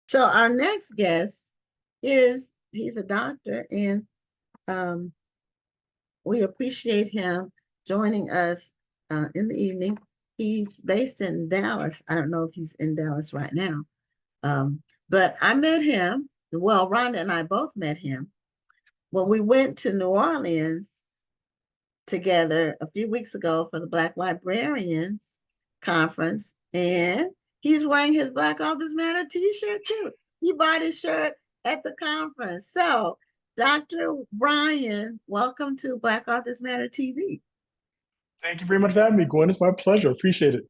So our next guest he's a doctor, and um, we appreciate him joining us in the evening. He's based in Dallas. I don't know if he's in Dallas right now, um, but I met him. Well, Rhonda and I both met him when we went to New Orleans together a few weeks ago for the Black Librarians Conference, and he's wearing his Black Authors Matter t-shirt too. He bought his shirt at the conference. So, Dr. Brian, welcome to Black Authors Matter TV. Thank you very much for having me, Gwen. It's my pleasure. Appreciate it.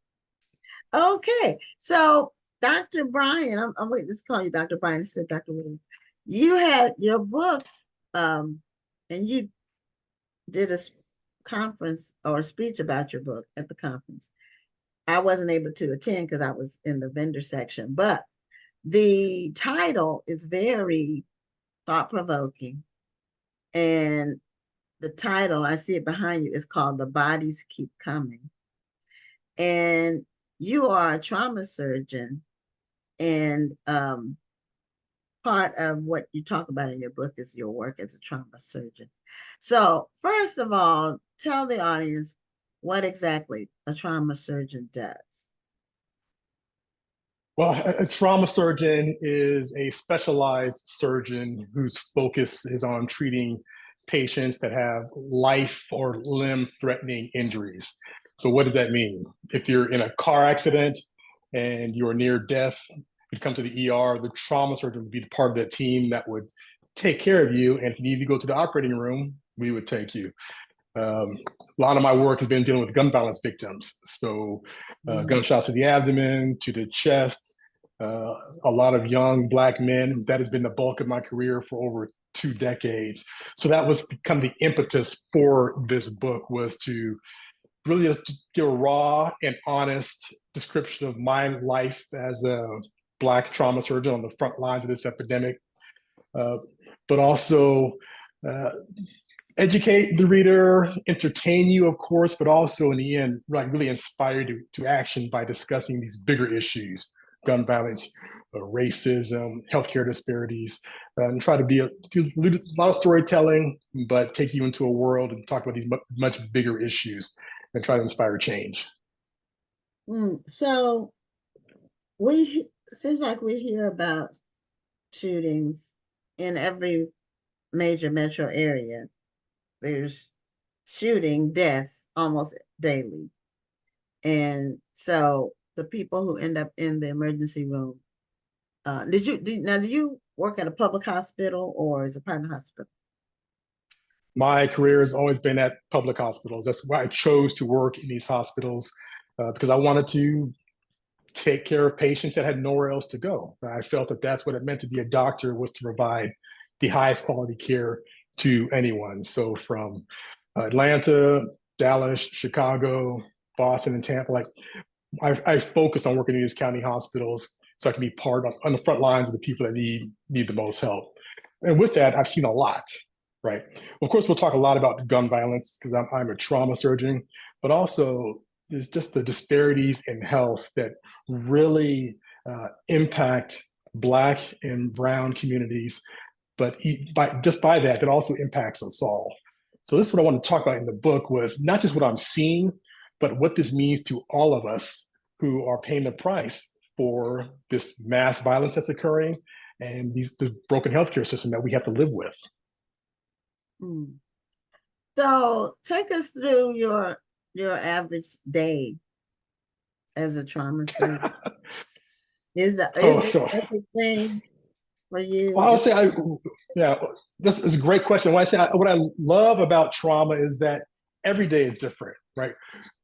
Okay, so Dr. Brian, I'm waiting to call you Dr. Brian instead of Dr. Williams. You had your book, and you did a conference or a speech about your book at the conference. I wasn't able to attend because I was in the vendor section, but the title is very thought provoking. And the title, I see it behind you, is called The Bodies Keep Coming. And you are a trauma surgeon, and part of what you talk about in your book is your work as a trauma surgeon. So, first of all, tell the audience what exactly a trauma surgeon does. Well, a trauma surgeon is a specialized surgeon whose focus is on treating patients that have life or limb-threatening injuries. So what does that mean? If you're in a car accident and you're near death, you'd come to the ER, the trauma surgeon would be part of that team that would take care of you. And if you need to go to the operating room, we would take you. A lot of my work has been dealing with gun violence victims. So gunshots to the abdomen, to the chest, a lot of young Black men. That has been the bulk of my career for over 2 decades. So that was kind of the impetus for this book, was to really just give a raw and honest description of my life as a Black trauma surgeon on the front lines of this epidemic, but also educate the reader, entertain you, of course, but also in the end, like really inspire you to action by discussing these bigger issues: gun violence, racism, healthcare disparities, and try to do a lot of storytelling, but take you into a world and talk about these much bigger issues and try to inspire change. So we seems like we hear about shootings in every major metro area. There's shooting deaths almost daily. And so the people who end up in the emergency room, did you work at a public hospital or is a private hospital? My career has always been at public hospitals. That's why I chose to work in these hospitals, because I wanted to take care of patients that had nowhere else to go. I felt that that's what it meant to be a doctor, was to provide the highest quality care to anyone. So from Atlanta, Dallas, Chicago, Boston, and Tampa, like I focused on working in these county hospitals so I can be part on the front lines of the people that need the most help. And with that, I've seen a lot, right? Of course, we'll talk a lot about gun violence because I'm a trauma surgeon, but also there's just the disparities in health that really impact Black and Brown communities. But by that, it also impacts us all. So this is what I want to talk about in the book, was not just what I'm seeing, but what this means to all of us who are paying the price for this mass violence that's occurring and the broken healthcare system that we have to live with. So take us through your average day as a trauma surgeon. Is this a thing for you? Well, I'll say, yeah, this is a great question. When I say what I love about trauma is that every day is different, right?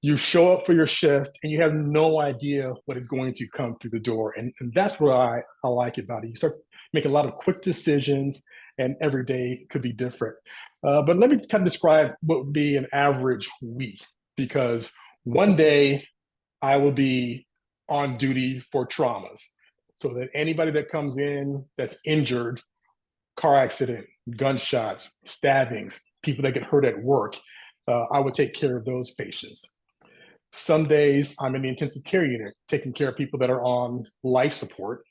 You show up for your shift and you have no idea what is going to come through the door. And that's what I like about it. You start making a lot of quick decisions and every day could be different. But let me kind of describe what would be an average week, because one day I will be on duty for traumas. So that anybody that comes in that's injured, car accident, gunshots, stabbings, people that get hurt at work, I would take care of those patients. Some days I'm in the intensive care unit taking care of people that are on life support.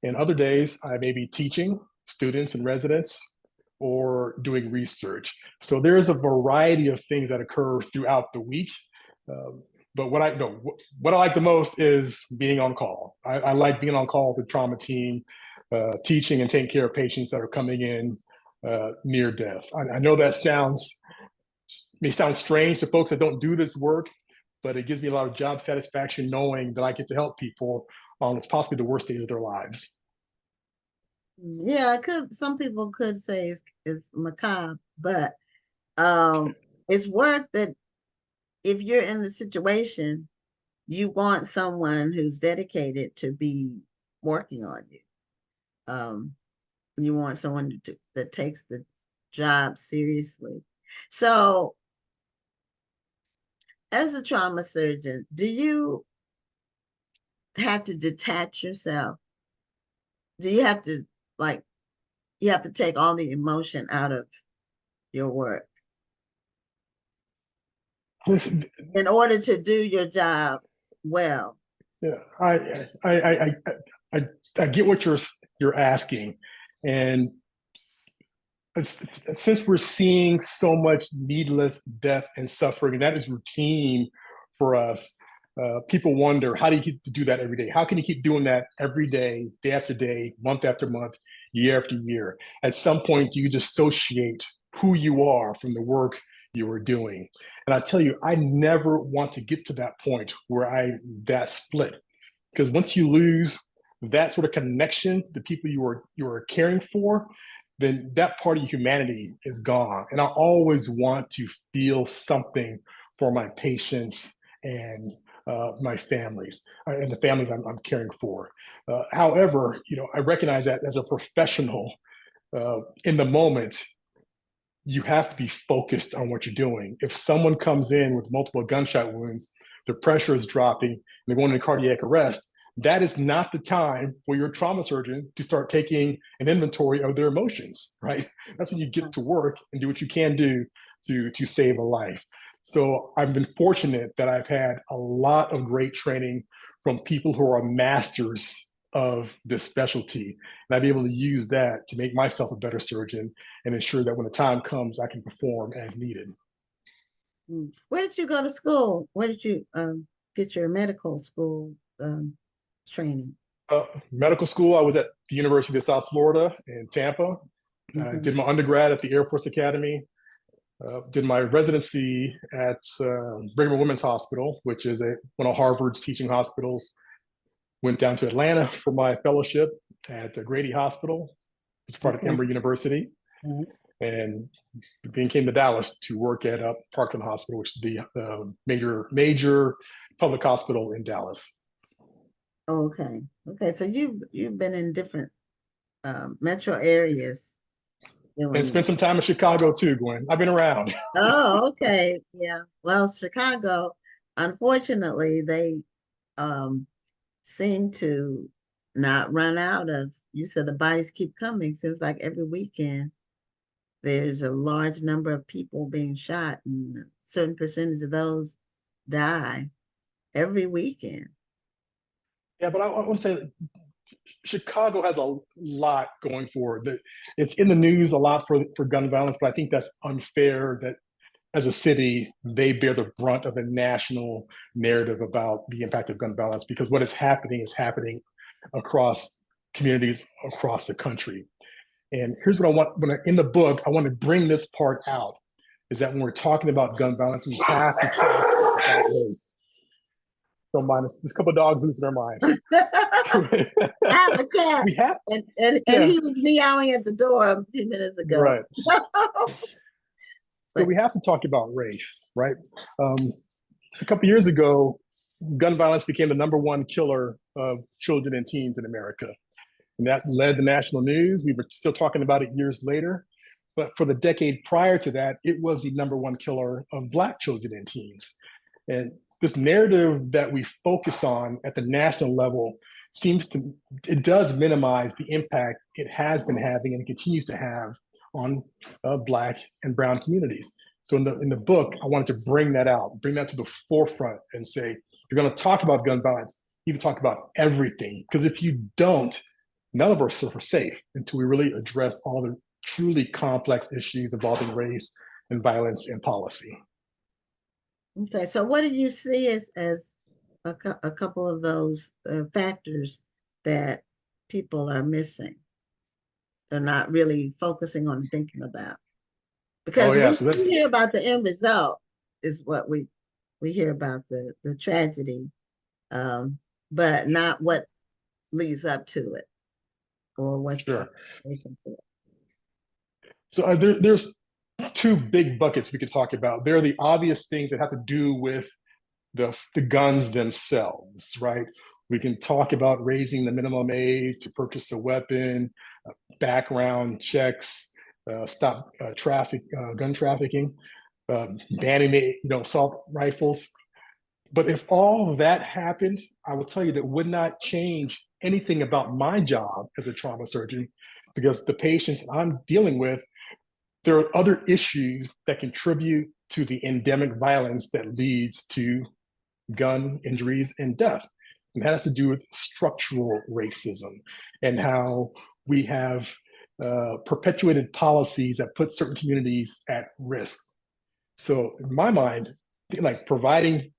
And other days, I may be teaching students and residents or doing research. So there's a variety of things that occur throughout the week. Um, but what I know, what I like the most is being on call. I like being on call with the trauma team, teaching and taking care of patients that are coming in near death. I know that may sound strange to folks that don't do this work, but it gives me a lot of job satisfaction knowing that I get to help people on what's possibly the worst days of their lives. Yeah, it could. Some people could say it's macabre, but it's work that if you're in the situation, you want someone who's dedicated to be working on you. You want someone that takes the job seriously. So, as a trauma surgeon, do you have to detach yourself? Do you have to like you have to take all the emotion out of your work in order to do your job well? Yeah, I get what you're asking, and since we're seeing so much needless death and suffering, and that is routine for us, people wonder, how do you get to do that every day? How can you keep doing that every day after day, month after month, year after year? At some point, do you dissociate who you are from the work you are doing? And I tell you, I never want to get to that point where that split, because once you lose that sort of connection to the people you are caring for, then that part of humanity is gone. And I always want to feel something for my patients and my families and the families I'm caring for. However, I recognize that as a professional, in the moment, you have to be focused on what you're doing. If someone comes in with multiple gunshot wounds, the pressure is dropping, and they're going into cardiac arrest, that is not the time for your trauma surgeon to start taking an inventory of their emotions, right? That's when you get to work and do what you can do to save a life. So I've been fortunate that I've had a lot of great training from people who are masters of this specialty. And I'd be able to use that to make myself a better surgeon and ensure that when the time comes, I can perform as needed. Where did you go to school? Where did you get your medical school training? Medical school, I was at the University of South Florida in Tampa. Did my undergrad at the Air Force Academy. Did my residency at Brigham and Women's Hospital, which is one of Harvard's teaching hospitals. Went down to Atlanta for my fellowship at Grady Hospital, as part of Emory University, and then came to Dallas to work at Parkland Hospital, which is the major public hospital in Dallas. Okay. So you've been in different metro areas. And spent some time in Chicago too, Gwen. I've been around. Oh, okay. Yeah. Well, Chicago, unfortunately, they seem to not run out of, you said the bodies keep coming. Seems like every weekend there's a large number of people being shot, and a certain percentage of those die every weekend. Yeah, but I want to say Chicago has a lot going for it. It's in the news a lot for gun violence, but I think that's unfair that as a city, they bear the brunt of the national narrative about the impact of gun violence, because what is happening across communities across the country. And here's what I want, in the book, I want to bring this part out, is that when we're talking about gun violence, we have to talk about race. Don't mind us. There's a couple of dogs losing their mind. I have a cat. And he was meowing at the door a few minutes ago. Right. So we have to talk about race, right? A couple of years ago, gun violence became the #1 killer of children and teens in America. And that led the national news. We were still talking about it years later. But for the decade prior to that, it was the #1 killer of Black children and teens. And this narrative that we focus on at the national level it does minimize the impact it has been having and continues to have on Black and brown communities. So in the book, I wanted to bring that out, bring that to the forefront and say, you're going to talk about gun violence, you can talk about everything. Because if you don't, none of us are safe until we really address all the truly complex issues involving race and violence and policy. Okay, so what do you see as a couple of those factors that people are missing? They're not really focusing on thinking about. Oh Because yeah, we so that's hear about the end result is what we hear about the tragedy, but not what leads up to it or what's the sure. explanation for it. So there's two big buckets we could talk about. There are the obvious things that have to do with the guns themselves, right? We can talk about raising the minimum age to purchase a weapon, background checks, stop gun trafficking, banning assault rifles. But if all of that happened, I will tell you that would not change anything about my job as a trauma surgeon, because the patients I'm dealing with, there are other issues that contribute to the endemic violence that leads to gun injuries and death. And that has to do with structural racism and how we have perpetuated policies that put certain communities at risk. So in my mind, like providing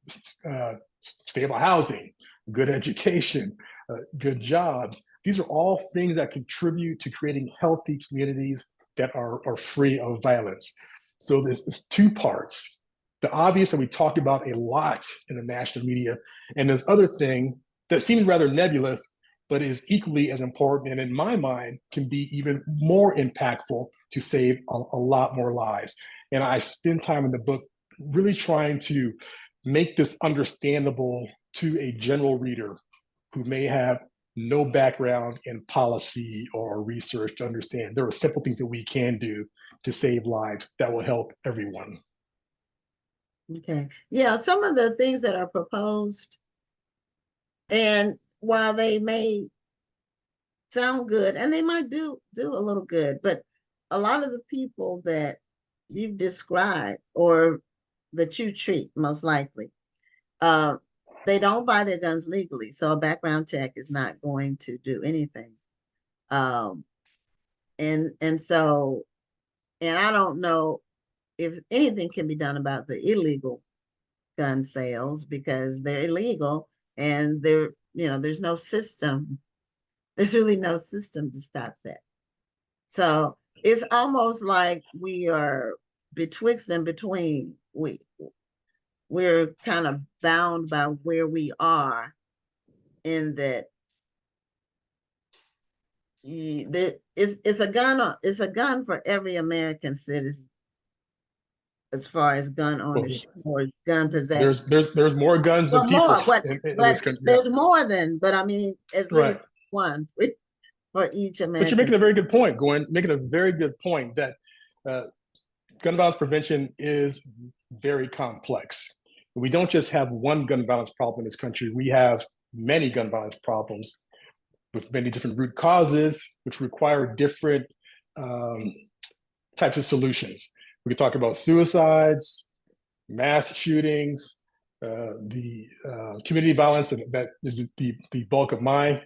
stable housing, good education, good jobs, these are all things that contribute to creating healthy communities that are free of violence. So there's two parts. The obvious that we talk about a lot in the national media, and this other thing that seems rather nebulous, but is equally as important, and in my mind, can be even more impactful to save a lot more lives. And I spend time in the book really trying to make this understandable to a general reader who may have no background in policy or research to understand there are simple things that we can do to save lives that will help everyone. Okay. Yeah, some of the things that are proposed, and while they may sound good, and they might do a little good, but a lot of the people that you've described or that you treat most likely, uh, they don't buy their guns legally, so a background check is not going to do anything. Um, and so, and I don't know if anything can be done about the illegal gun sales because they're illegal and there's no system. There's really no system to stop that. So it's almost like we are betwixt and between. We're kind of bound by where we are in that it's a gun for every American citizen as far as gun Well, ownership or gun possession. there's more guns than Well, people more, but in but this country. Yeah. there's more than, but I mean, at Right. least one for each But you're American. making a very good point, Gwen, making a very good point that uh, gun violence prevention is very complex. We don't just have one gun violence problem in this country. We have many gun violence problems with many different root causes, which require different um, types of solutions. We could talk about suicides, mass shootings, the community violence, and that is the bulk of my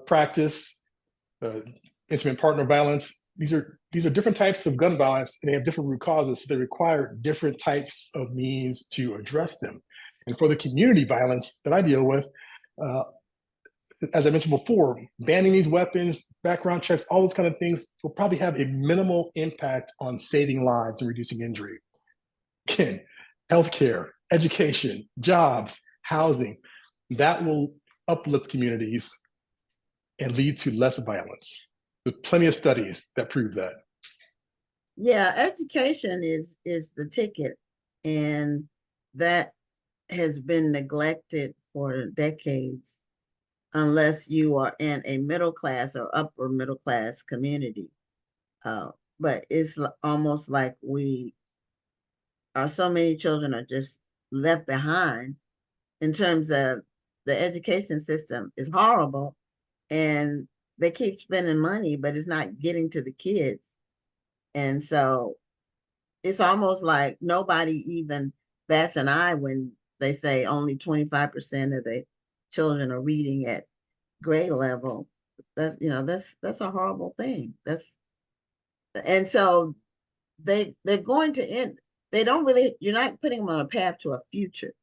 practice, uh, intimate partner violence. These are different types of gun violence, and they have different root causes, so they require different types of means to address them. And for the community violence that I deal with, uh, as I mentioned before, banning these weapons, background checks, all those kind of things will probably have a minimal impact on saving lives and reducing injury. Again, healthcare, education, jobs, housing, that will uplift communities and lead to less violence. There's plenty of studies that prove that. Yeah, education is the ticket, and that has been neglected for decades unless you are in a middle class or upper middle class community. Uh, but it's almost like we are so many children are just left behind in terms of the education system is horrible and they keep spending money, but it's not getting to the kids. And so it's almost like nobody even bats an eye when they say only 25% of the children are reading at grade level, that's, that's a horrible thing. And so they're going to end, they don't really, you're not putting them on a path to a future.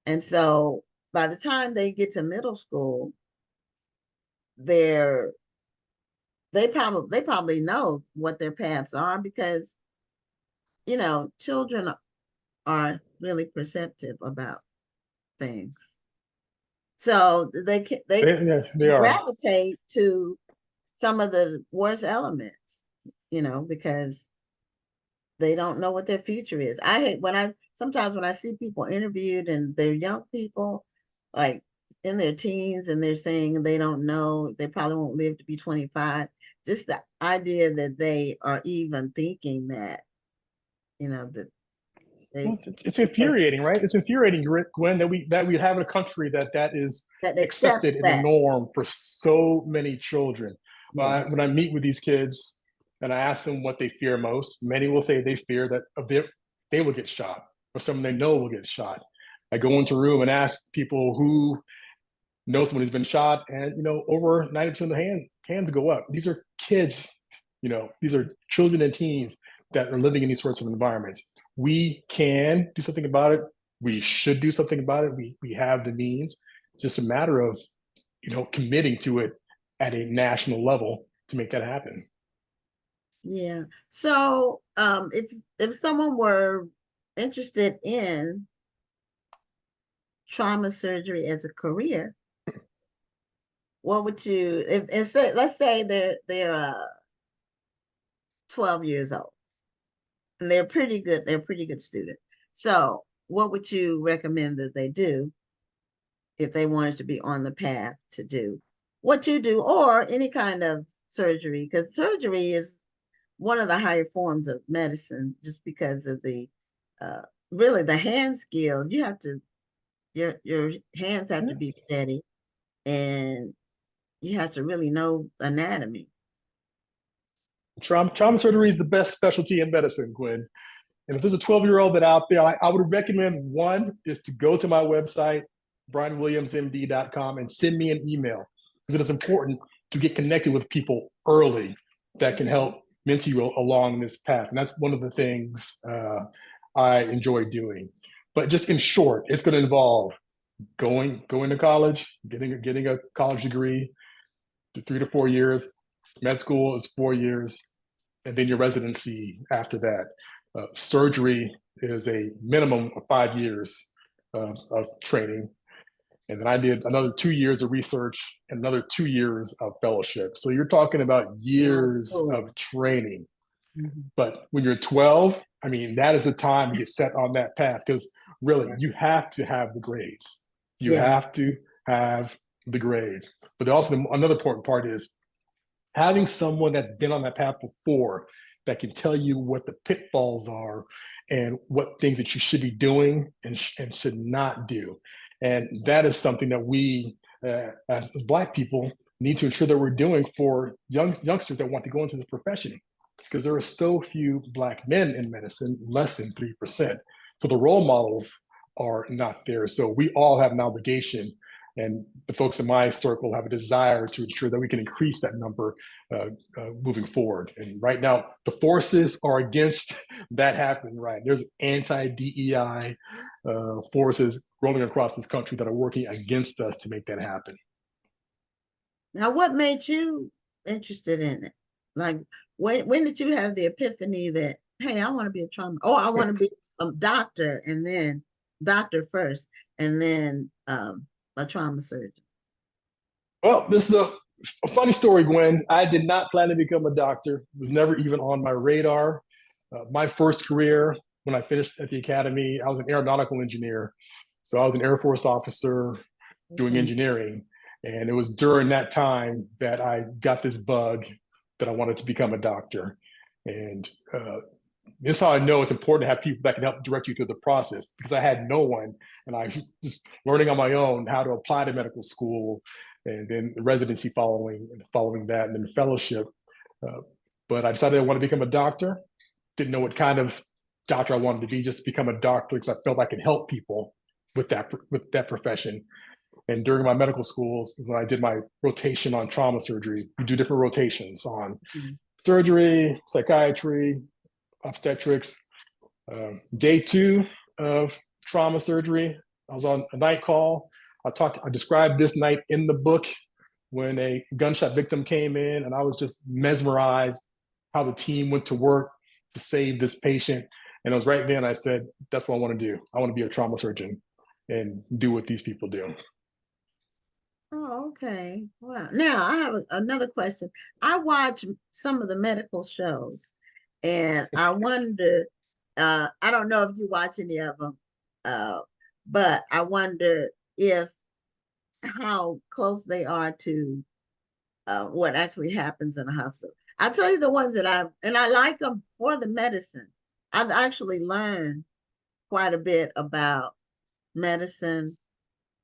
And so by the time they get to middle school, they're they probably know what their paths are because children are really perceptive about things. So they are. gravitate to some of the worst elements, because they don't know what their future is. I hate sometimes when I see people interviewed and they're young people, like in their teens, and they're saying they don't know, they probably won't live to be 25. Just the idea that they are even thinking that, that they It's infuriating, right? It's infuriating, Gwen, that we have a country that is that accept accepted in the that. norm for so many children. Yes. When I meet with these kids and I ask them what they fear most, many will say they fear that they will get shot or someone they know will get shot. I go into a room and ask people who know someone who's been shot, and over 90% of the hands go up. These are kids, these are children and teens that are living in these sorts of environments. We can do something about it. We should do something about it. We have the means. It's just a matter of committing to it at a national level to make that happen. Yeah. So if someone were interested in trauma surgery as a career, what would you let's say they're 12 years old and they're pretty good student. So what would you recommend that they do if they wanted to be on the path to do what you do, or any kind of surgery? Because surgery is one of the higher forms of medicine, just because of the really the hand skills. You have to your hands have to be steady, and you have to really know anatomy. Trauma surgery is the best specialty in medicine, Gwen. And if there's a 12-year-old that out there, I would recommend, one is to go to my website, brianwilliamsmd.com, and send me an email, because it is important to get connected with people early that can help mentor you along this path. And that's one of the things I enjoy doing. But just in short, it's going to involve going to college, getting a college degree, 3 to 4 years. Med school is 4 years, and then your residency after that. Surgery is a minimum of 5 years of training. And then I did another 2 years of research and another 2 years of fellowship. So you're talking about years of training. Mm-hmm. But when you're 12, I mean, that is the time to get set on that path, because really you have to have the grades. You have to have the grades. But also another important part is having someone that's been on that path before that can tell you what the pitfalls are and what things that you should be doing and should not do. And that is something that we, as Black people, need to ensure that we're doing for youngsters that want to go into this profession, because there are so few Black men in medicine, less than 3%. So the role models are not there. So we all have an obligation, and the folks in my circle have a desire to ensure that we can increase that number moving forward. And right now, the forces are against that happening, right? There's anti-DEI forces rolling across this country that are working against us to make that happen. Now, what made you interested in it? Like, when did you have the epiphany that, hey, I want to be a trauma, or I want to be a doctor, and then doctor first, and then a trauma surgeon? Well, this is a funny story, Gwen. I did not plan to become a doctor. It was never even on my radar. My first career, when I finished at the academy, I was an aeronautical engineer. So I was an Air Force officer doing engineering. And it was during that time that I got this bug that I wanted to become a doctor. And this is how I know it's important to have people that can help direct you through the process, because I had no one, and I was just learning on my own how to apply to medical school, and then the residency following that, and then fellowship. But I decided I wanted to become a doctor. Didn't know what kind of doctor I wanted to be, just to become a doctor because I felt I could help people with that profession. And during my medical schools, when I did my rotation on trauma surgery, we do different rotations on surgery, psychiatry, obstetrics. Day 2 of trauma surgery, I was on a night call. I described this night in the book when a gunshot victim came in, and I was just mesmerized how the team went to work to save this patient. And it was right then I said, that's what I want to do. I want to be a trauma surgeon and do what these people do. Oh, okay. Wow. Now I have another question. I watch some of the medical shows, and I wonder, I don't know if you watch any of them, but I wonder if how close they are to what actually happens in a hospital. I'll tell you the ones that I like them for the medicine. I've actually learned quite a bit about medicine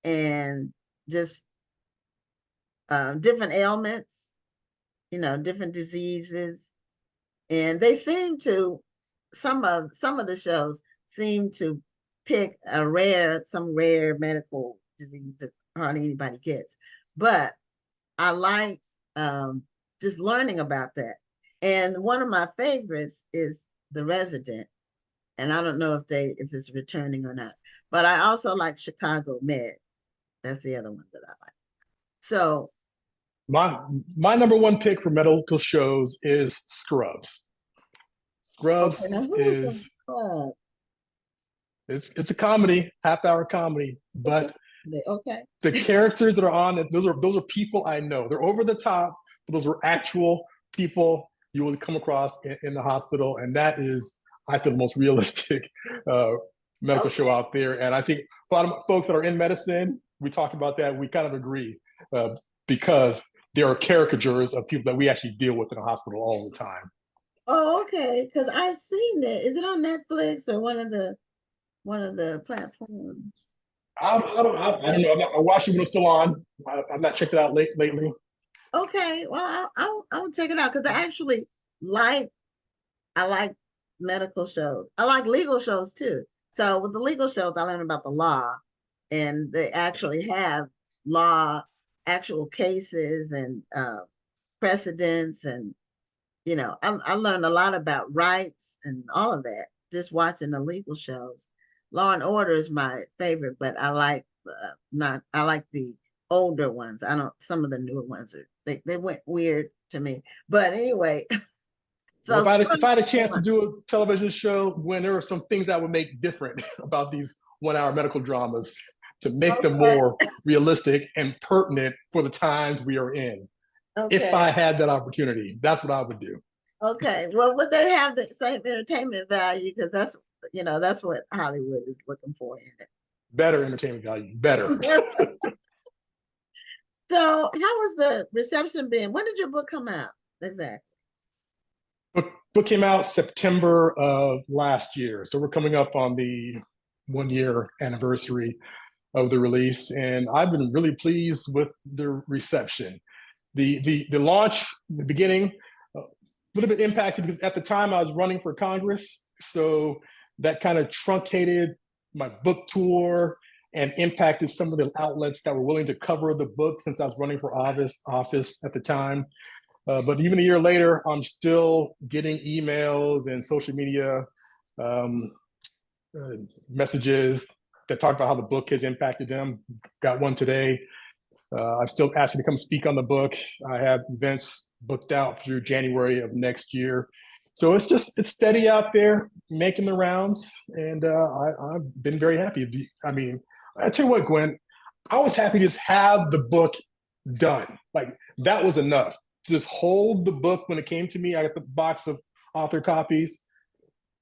and just different ailments, different diseases, and they seem to some of the shows seem to pick some rare medical disease that hardly anybody gets. But I like just learning about that. And one of my favorites is The Resident, and I don't know if it's returning or not. But I also like Chicago Med. That's the other one that I like. So My number one pick for medical shows is Scrubs. Scrubs okay, now who is is it's a comedy, half-hour comedy, but okay. the characters that are on it, those are people I know. They're over the top, but those are actual people you will come across in the hospital, and that is, I feel, the most realistic medical show out there. And I think a lot of folks that are in medicine, we talk about that, we kind of agree because there are caricatures of people that we actually deal with in the hospital all the time. Oh, okay. Because I've seen it. Is it on Netflix or one of the platforms? I don't know. I watched it when it was still on. I've not checked it out lately. Okay, well, I'll check it out because like I like medical shows. I like legal shows too. So with the legal shows, I learn about the law, and they actually have law, actual cases, and precedents, and I learned a lot about rights and all of that just watching the legal shows. Law and Order is my favorite, but I like not I like the older ones. I don't some of the newer ones they went weird to me. But anyway, Well, so if I had a chance to do a television show when there are some things I would make different about these 1 hour medical dramas to make them okay, more realistic and pertinent for the times we are in. If okay, I had that opportunity, that's what I would do. okay. Well, would they have the same entertainment value? Because that's what Hollywood is looking for in Better entertainment value, better. it. So, how was the reception been? When did your book come out? Exactly. Book came out September of last year, so we're coming up on the 1 year anniversary of the release, and I've been really pleased with the reception. The launch, the beginning, a little bit impacted because at the time I was running for Congress, so that kind of truncated my book tour and impacted some of the outlets that were willing to cover the book since I was running for office at the time. But even a year later, I'm still getting emails and social media um, messages that talk about how the book has impacted them. Got one today. I'm still asking to come speak on the book. I have events booked out through January of next year. So it's steady out there, making the rounds, and I've been very happy. I mean, I tell you what, Gwen, I was happy to just have the book done. Like that was enough. Just hold the book when it came to me. I got the box of author copies.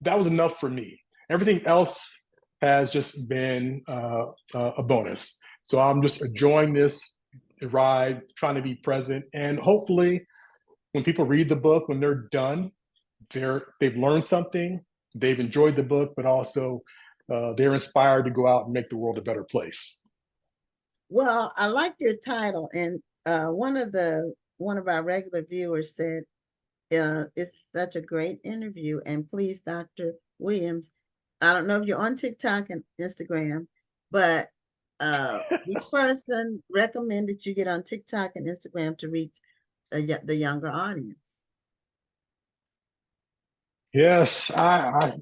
That was enough for me. Everything else has just been a bonus. So I'm just enjoying this ride, trying to be present, and hopefully, when people read the book, when they're done, they've learned something, they've enjoyed the book, but also they're inspired to go out and make the world a better place. Well, I like your title, and one of our regular viewers said, "It's such a great interview." And please, Dr. Williams, I don't know if you're on TikTok and Instagram, but this person recommended you get on TikTok and Instagram to reach the younger audience. Yes, I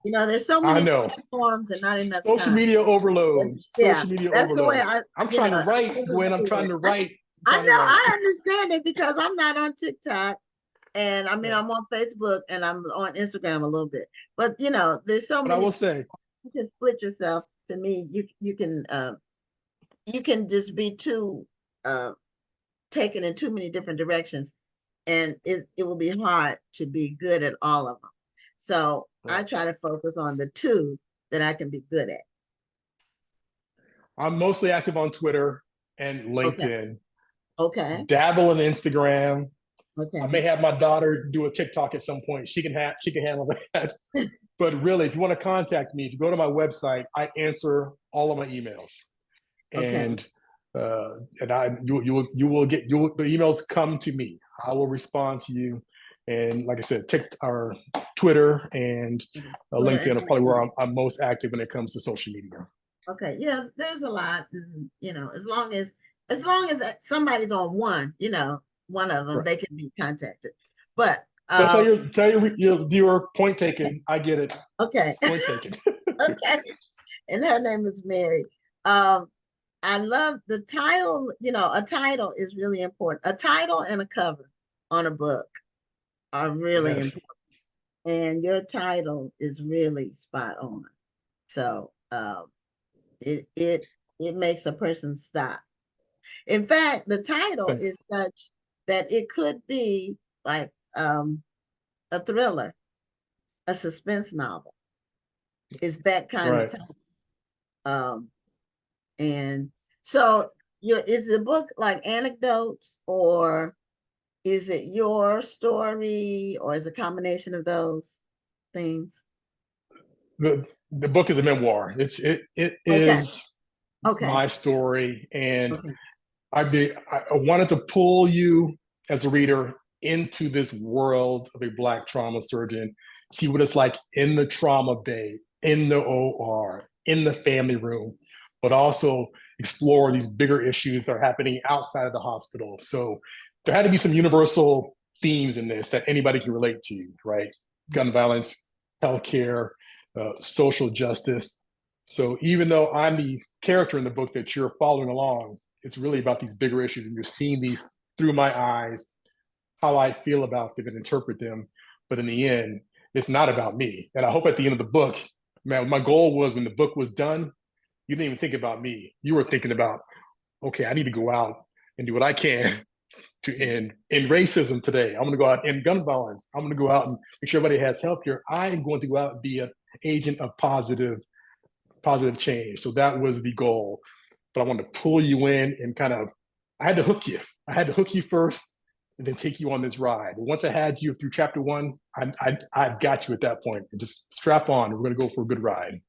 You know, there's so I many know. platforms and not enough Social time. media overload. Yeah, Social media that's the way overload. I'm you trying to know, write, I Gwen. I'm trying to write. I I'm trying to know, write. I understand it because I'm not on TikTok. And I mean, Yeah. I'm on Facebook and I'm on Instagram a little bit. But you know, there's so But I many, will say, you can split yourself. To me, you can just be too taken in too many different directions, and it will be hard to be good at all of them. So I right. try to focus on the two that I can be good at. I'm mostly active on Twitter and Okay. LinkedIn. Okay. Dabble in Instagram. I Okay. may have my daughter do a TikTok at some point. She can handle that. But really, if you want to contact me, if you go to my website, I answer all of my emails, Okay. and you will get the emails come to me. I will respond to you, and like I said, or Twitter and Twitter LinkedIn and are probably where LinkedIn. I'm most active when it comes to social media. Okay. Yeah, there's a lot, and you know, as long as somebody's on one, you know, one of them, Right. they can be contacted. But But tell your viewer, point taken. I get it. okay. Point taken. Okay. And her name is Mary. Um, I love the title, you know, a title is really important. A title and a cover on a book are really Yes. important. And your title is really spot on. So it makes a person stop. In fact, the title Thanks. is such that it could be like a thriller, a suspense novel. It's that kind of Right. title. Um, and so is the book like anecdotes, or is it your story, or is it a combination of those things? The book is a memoir. It Okay. is Okay. my story, and Okay. I wanted to pull you as a reader into this world of a Black trauma surgeon, see what it's like in the trauma bay, in the OR, in the family room, but also explore these bigger issues that are happening outside of the hospital. So there had to be some universal themes in this that anybody can relate to, right? Gun violence, healthcare, social justice. So even though I'm the character in the book that you're following along, it's really about these bigger issues, and you're seeing these through my eyes, how I feel about them and interpret them. But in the end, it's not about me. And I hope at the end of the book, man, my goal was when the book was done, you didn't even think about me. You were thinking about, okay, I need to go out and do what I can to end racism today. I'm going to go out and end gun violence. I'm going to go out and make sure everybody has health care. I'm going to go out and be an agent of positive change. So that was the goal. But I wanted to pull you in and kind of, I had to hook you. I had to hook you first and then take you on this ride. But once I had you through chapter one, I got you at that point. And just strap on. We're going to go for a good ride.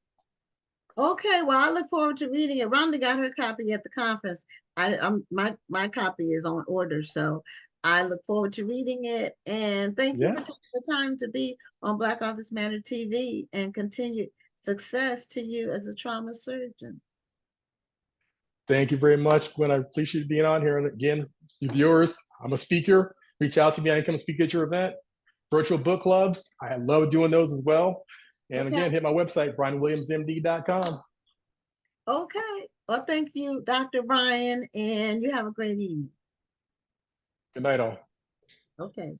Okay, well, I look forward to reading it. Rhonda got her copy at the conference. My copy is on order, so I look forward to reading it. And thank you for Yeah. taking the time to be on Black Authors Matter TV, and continued success to you as a trauma surgeon. Thank you very much, Gwen. I appreciate being on here. And again, your viewers, I'm a speaker. Reach out to me. I can come speak at your event. Virtual book clubs. I love doing those as well. And Okay. again, hit my website, brianwilliamsmd.com. Okay. Well, thank you, Dr. Brian, and you have a great evening. Good night, all. Okay.